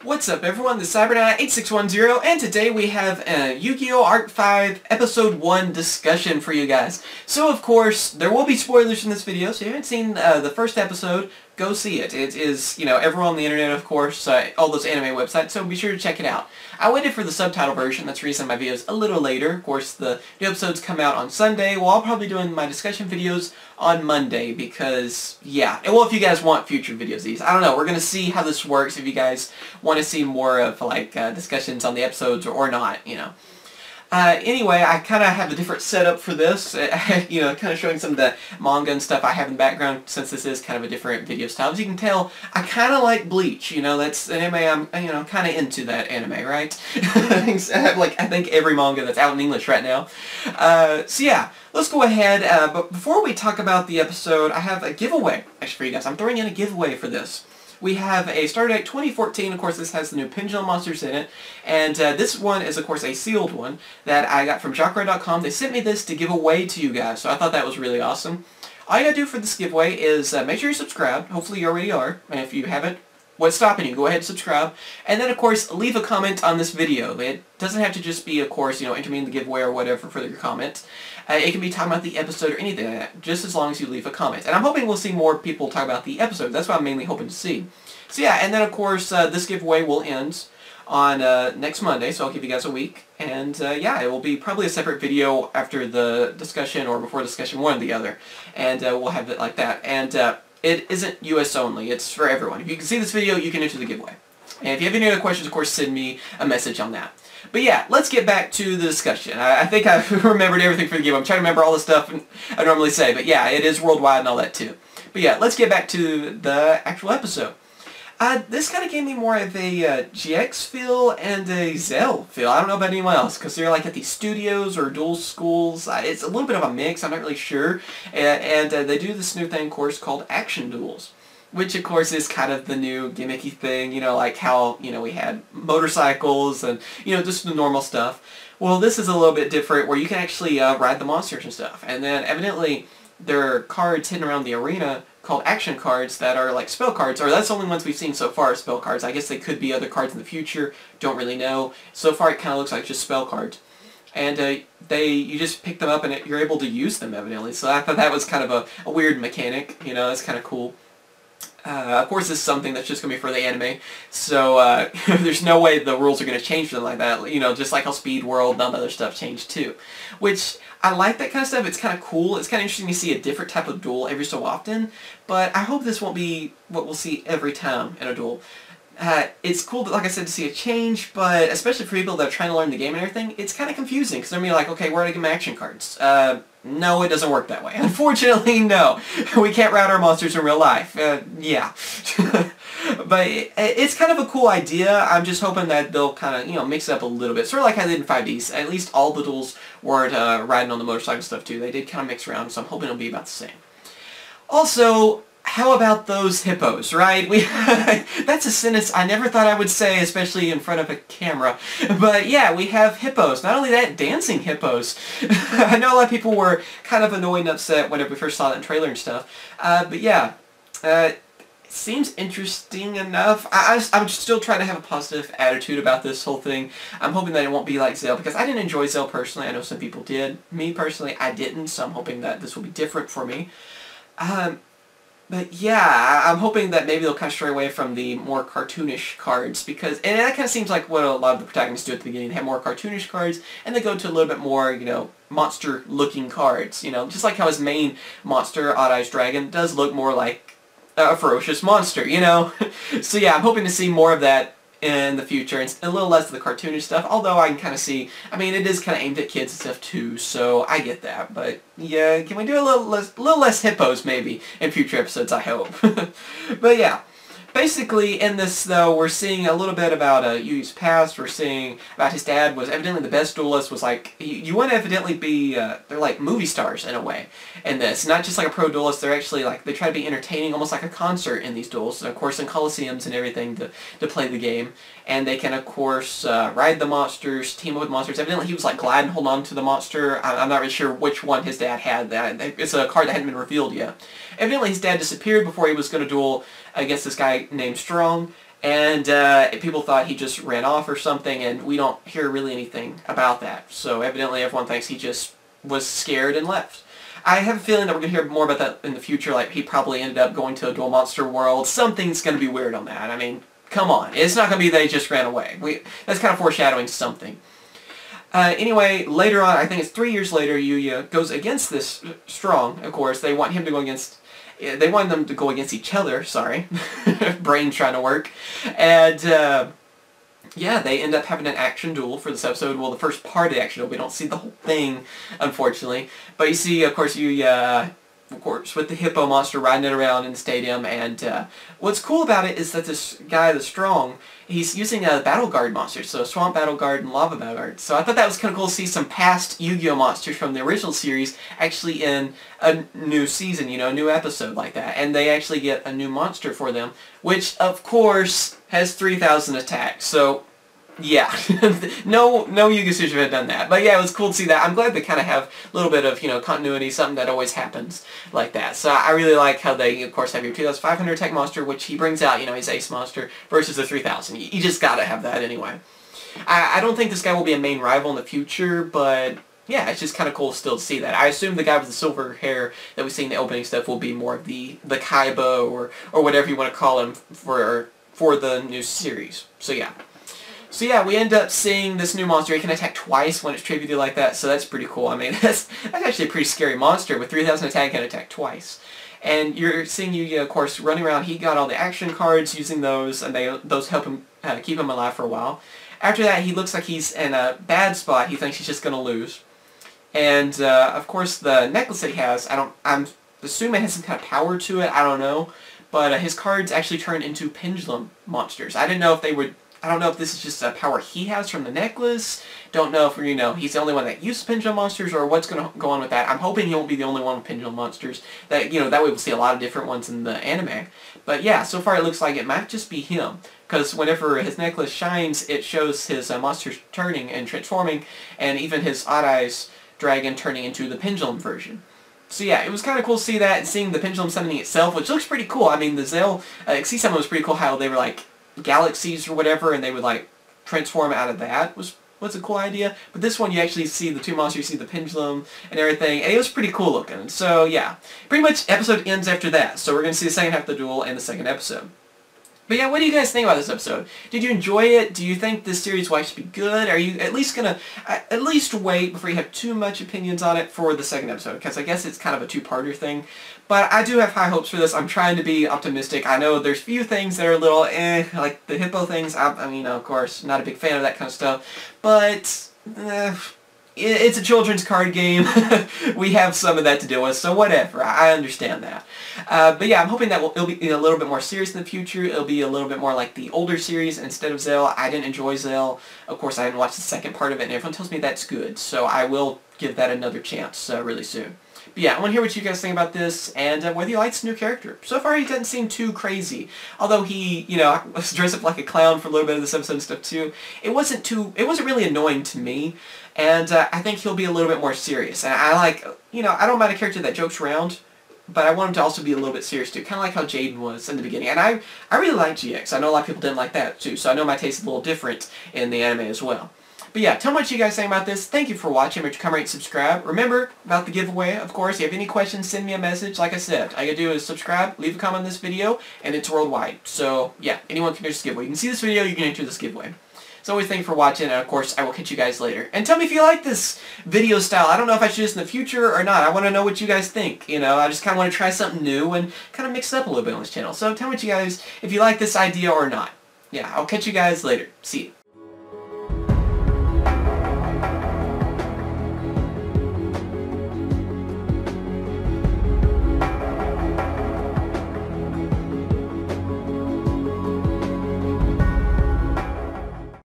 What's up everyone, this is CyberKnight 8610 and today we have a Yu-Gi-Oh! Arc 5 Episode 1 discussion for you guys. So of course, there will be spoilers in this video, so if you haven't seen the first episode, go see it. It is, everywhere on the internet of course, all those anime websites, so be sure to check it out. I waited for the subtitle version, that's the reason my video's a little later. Of course, the new episodes come out on Sunday, well I'll probably be doing my discussion videos on Monday because, yeah. Well, if you guys want future videos of these, I don't know, we're going to see how this works, if you guys want to see more of, discussions on the episodes or not, Anyway, I kind of have a different setup for this, kind of showing some of the manga and stuff I have in the background, since this is kind of a different video style. As you can tell, I kind of like Bleach, that's an anime I'm, kind of into that anime, right? I think every manga that's out in English right now. So yeah, let's go ahead, but before we talk about the episode, I have a giveaway, actually, for you guys. I'm throwing in a giveaway for this. We have a Starter Deck 2014, of course this has the new Pendulum monsters in it, and this one is of course a sealed one that I got from Jakarade.com. They sent me this to give away to you guys, so I thought that was really awesome. All you gotta do for this giveaway is make sure you subscribe, hopefully you already are, and if you haven't, what's stopping you? Go ahead and subscribe, and then of course leave a comment on this video. It doesn't have to just be, of course, enter me in the giveaway or whatever for your comment. It can be talking about the episode or anything like that, just as long as you leave a comment. And I'm hoping we'll see more people talk about the episode. That's what I'm mainly hoping to see. So yeah, and then of course this giveaway will end on next Monday, so I'll give you guys a week. And yeah, it will be probably a separate video after the discussion or before discussion, one or the other. And we'll have it like that. And it isn't US only, it's for everyone. If you can see this video, you can enter the giveaway. And if you have any other questions, of course, send me a message on that. But yeah, let's get back to the discussion. I think I've remembered everything for the game. I'm trying to remember all the stuff I normally say. But yeah, it is worldwide and all that too. But yeah, let's get back to the actual episode. This kind of gave me more of a GX feel and a Zell feel. I don't know about anyone else, because they're like at these studios or dual schools. It's a little bit of a mix, I'm not really sure. And they do this new thing, of course, called action duels. Which, of course, is kind of the new gimmicky thing, like how, we had motorcycles and, just the normal stuff. Well, this is a little bit different, where you can actually ride the monsters and stuff. And then, evidently, there are cards hidden around the arena called action cards that are like spell cards, or that's the only ones we've seen so far, spell cards. I guess they could be other cards in the future, don't really know. So far, it kind of looks like just spell cards. And you just pick them up and you're able to use them, evidently. So I thought that was kind of a weird mechanic, that's kind of cool. Of course, this is something that's just going to be for the anime, so there's no way the rules are going to change for them like that, just like how Speed World and all the other stuff changed too. Which, I like that kind of stuff, it's kind of cool, it's kind of interesting to see a different type of duel every so often, but I hope this won't be what we'll see every time in a duel. It's cool, like I said, to see a change, but especially for people that are trying to learn the game and everything, it's kind of confusing, because they're going to be like, okay, where do I get my action cards? No, it doesn't work that way. Unfortunately, no. We can't route our monsters in real life. Yeah. But it's kind of a cool idea. I'm just hoping that they'll kind of, mix it up a little bit. Sort of like I did in 5Ds. At least all the duels weren't riding on the motorcycle stuff too. They did kind of mix around, so I'm hoping it'll be about the same. Also, how about those hippos, right? That's a sentence I never thought I would say, especially in front of a camera. But yeah, we have hippos. Not only that, dancing hippos. I know a lot of people were kind of annoyed and upset whenever we first saw that in the trailer and stuff. But yeah, it seems interesting enough. I'm still trying to have a positive attitude about this whole thing. I'm hoping that it won't be like Zell, because I didn't enjoy Zell personally. I know some people did. Me personally, I didn't, so I'm hoping that this will be different for me. But yeah, I'm hoping that maybe they'll kind of stray away from the more cartoonish cards, because, and that kind of seems like what a lot of the protagonists do at the beginning. They have more cartoonish cards, and they go to a little bit more, monster-looking cards, just like how his main monster, Odd Eyes Dragon, does look more like a ferocious monster, So yeah, I'm hoping to see more of that in the future, and a little less of the cartoonish stuff, although I can kind of see, it is kind of aimed at kids and stuff too, so I get that, but yeah, can we do a little less hippos maybe in future episodes, I hope. But yeah, basically in this though, we're seeing a little bit about Yugi's past. We're seeing about his dad was evidently the best duelist, was like, you want to evidently be, they're like movie stars in a way in this, not just like a pro duelist, they're actually like, they try to be entertaining, almost like a concert in these duels, and of course in coliseums and everything to play the game. And they can of course ride the monsters, team up with monsters. Evidently he was like gliding, holding on to the monster. I'm not really sure which one his dad had. It's a card that hadn't been revealed yet. Evidently his dad disappeared before he was going to duel against this guy named Strong, And people thought he just ran off or something, and we don't hear really anything about that. So evidently everyone thinks he just was scared and left. I have a feeling that we're going to hear more about that in the future, like he probably ended up going to a Duel Monster world. Something's going to be weird on that. I mean, come on. It's not going to be that he just ran away. That's kind of foreshadowing something. Anyway, later on, I think it's 3 years later, Yugioh goes against this Strong, of course. They want him to go against... They want them to go against each other, sorry. Brain trying to work. And, yeah, they end up having an action duel for this episode. Well, the first part of the action duel. We don't see the whole thing, unfortunately. But you see, of course, Yugioh, of course, with the Hippo monster riding it around in the stadium. And what's cool about it is that this guy, the Strong, he's using a Battle Guard monster. So Swamp Battle Guard and Lava Battle Guard. So I thought that was kind of cool to see some past Yu-Gi-Oh monsters from the original series actually in a new season, you know, a new episode like that. And they actually get a new monster for them, which, of course, has 3,000 attack. So... yeah, no Yu-Gi-Oh should have done that. But yeah, it was cool to see that. I'm glad they kind of have a little bit of, you know, continuity, something that always happens like that. So I really like how they, of course, have your 2,500 attack monster, which he brings out, you know, his ace monster, versus the 3,000. You just gotta have that anyway. I don't think this guy will be a main rival in the future, but... yeah, it's just kind of cool still to see that. I assume the guy with the silver hair that we see in the opening stuff will be more of the Kaijudo or whatever you want to call him for the new series. So yeah. So yeah, we end up seeing this new monster. It can attack twice when it's tributed like that, so that's pretty cool. I mean, that's actually a pretty scary monster. With 3,000 attack, can attack twice. And you're seeing Yugioh, of course, running around. He got all the action cards, using those, and those help him keep him alive for a while. After that, he looks like he's in a bad spot. He thinks he's just going to lose. And, of course, the necklace that he has, I'm assuming it has some kind of power to it. I don't know. But his cards actually turn into pendulum monsters. I didn't know if they would... I don't know if this is just a power he has from the necklace. Don't know if, you know, he's the only one that uses pendulum monsters or what's going to go on with that. I'm hoping he won't be the only one with pendulum monsters. That, you know, that way we'll see a lot of different ones in the anime. But yeah, so far it looks like it might just be him. Because whenever his necklace shines, it shows his monsters turning and transforming, and even his Odd Eyes dragon turning into the pendulum version. So yeah, it was kind of cool to see that, and seeing the pendulum summoning itself, which looks pretty cool. I mean, the Zell XC summon was pretty cool, how they were like galaxies or whatever, and they would like transform out of that. Was a cool idea. But this one, you actually see the two monsters, you see the pendulum and everything, and it was pretty cool looking. So yeah, pretty much episode ends after that. So we're going to see the second half of the duel in the second episode. But yeah, what do you guys think about this episode? Did you enjoy it? Do you think this series will actually be good? Are you at least gonna at least wait before you have too much opinions on it for the second episode? Because I guess it's kind of a two-parter thing. But I do have high hopes for this. I'm trying to be optimistic. I know there's few things that are a little like the Hippo things. I mean, of course, not a big fan of that kind of stuff. But it's a children's card game. We have some of that to deal with, so whatever. I understand that. But yeah, I'm hoping that it'll be a little bit more serious in the future. It'll be a little bit more like the older series instead of Zell. I didn't enjoy Zell. Of course, I didn't watch the second part of it, and everyone tells me that's good. So I will give that another chance really soon. But yeah, I want to hear what you guys think about this, and whether you like this new character. So far, he doesn't seem too crazy. Although he, you know, was dressed up like a clown for a little bit of this episode and stuff too. It wasn't really annoying to me. And I think he'll be a little bit more serious. And I like, you know, I don't mind a character that jokes around, but I want him to also be a little bit serious too. Kind of like how Jaden was in the beginning. And I really like GX. I know a lot of people didn't like that too. So I know my taste is a little different in the anime as well. But yeah, tell me what you guys think about this. Thank you for watching. Remember to come rate, subscribe. Remember about the giveaway, of course. If you have any questions, send me a message. Like I said, all you gotta do is subscribe, leave a comment on this video, and it's worldwide. So yeah, anyone can enter this giveaway. You can see this video, you can enter this giveaway. So always thank you for watching, and of course, I will catch you guys later. And tell me if you like this video style. I don't know if I should do this in the future or not. I want to know what you guys think. You know, I just kind of want to try something new and kind of mix it up a little bit on this channel. So tell me what you guys, if you like this idea or not. Yeah, I'll catch you guys later. See you.